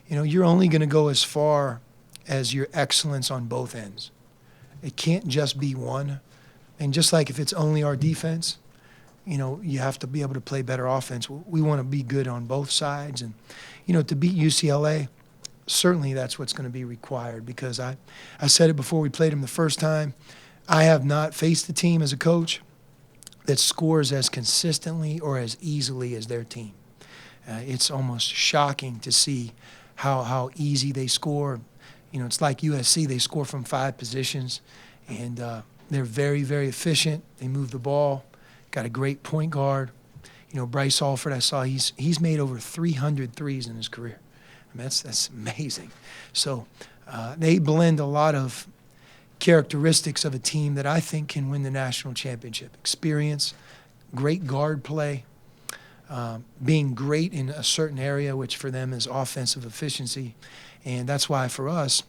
You know, you're only going to go as far as your excellence on both ends. It can't just be one. And just like if it's only our defense, you know, you have to be able to play better offense. We want to be good on both sides. And, you know, to beat UCLA, certainly that's what's going to be required because I said it before we played them the first time. I have not faced a team as a coach that scores as consistently or as easily as their team. It's almost shocking to see how easy they score. You know, it's like USC. They score from 5 positions, and they're very, very efficient. They move the ball. Got a great point guard. You know, Bryce Alford, I saw he's made over 300 threes in his career. I mean, that's amazing. So they blend a lot of characteristics of a team that I think can win the national championship. Experience, great guard play, being great in a certain area, which for them is offensive efficiency. And that's why for us,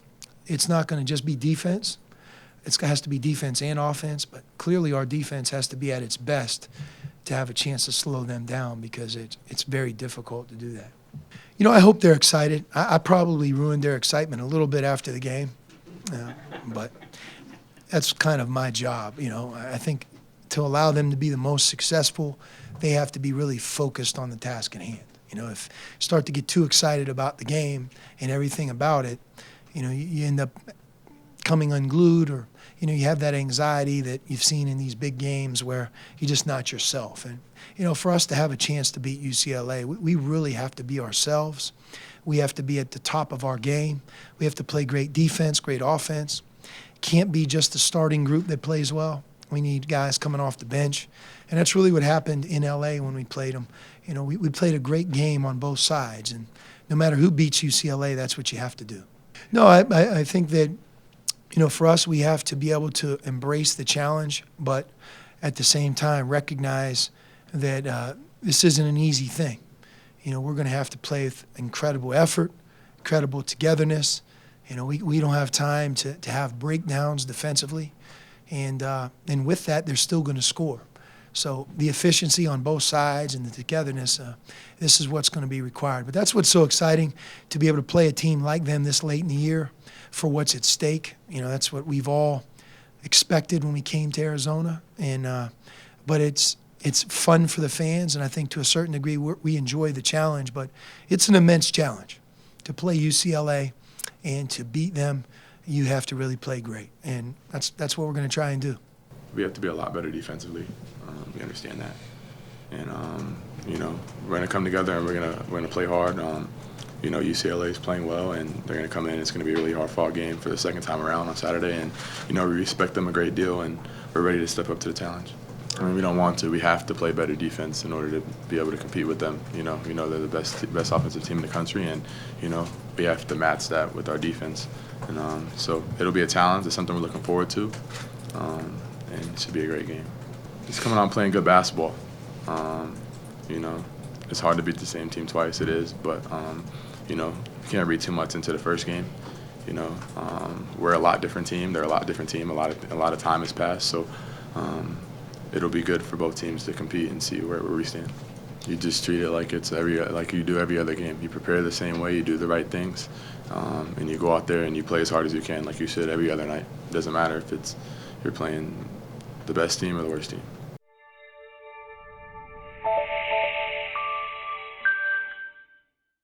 it's not going to just be defense. It has to be defense and offense, but clearly our defense has to be at its best to have a chance to slow them down because it's very difficult to do that. You know, I hope they're excited. I probably ruined their excitement a little bit after the game, but that's kind of my job. You know, I think to allow them to be the most successful, they have to be really focused on the task at hand. You know, if you start to get too excited about the game and everything about it, you know, you end up coming unglued, or you know, you have that anxiety that you've seen in these big games where you're just not yourself. And you know, for us to have a chance to beat UCLA, we really have to be ourselves. We have to be at the top of our game. We have to play great defense, great offense. Can't be just the starting group that plays well. We need guys coming off the bench. And that's really what happened in LA when we played them. You know, we played a great game on both sides. And no matter who beats UCLA, that's what you have to do. No, I think that, you know, for us, we have to be able to embrace the challenge, but at the same time recognize that this isn't an easy thing. You know, we're going to have to play with incredible effort, incredible togetherness. You know, we don't have time to have breakdowns defensively. And with that, they're still going to score. So the efficiency on both sides and the togetherness, this is what's going to be required. But that's what's so exciting, to be able to play a team like them this late in the year for what's at stake. You know, that's what we've all expected when we came to Arizona. And but it's fun for the fans, and I think to a certain degree we enjoy the challenge. But it's an immense challenge to play UCLA, and to beat them, you have to really play great. And that's what we're going to try and do. We have to be a lot better defensively. We understand that, and you know, we're going to come together and we're going to play hard. You know, UCLA is playing well, and they're going to come in. It's going to be a really hard-fought game for the second time around on Saturday, and you know, we respect them a great deal, and we're ready to step up to the challenge. I mean, we don't want to. We have to play better defense in order to be able to compete with them. You know, they're the best offensive team in the country, and you know, we have to match that with our defense. And so it'll be a challenge. It's something we're looking forward to, and it should be a great game. Just coming out playing good basketball. You know, it's hard to beat the same team twice. It is, but you know, you can't read too much into the first game. You know, we're a lot different team. They're a lot different team. A lot of time has passed, so it'll be good for both teams to compete and see where we stand. You just treat it like it's like you do every other game. You prepare the same way. You do the right things, and you go out there and you play as hard as you can, like you should every other night. It doesn't matter if you're playing the best team or the worst team.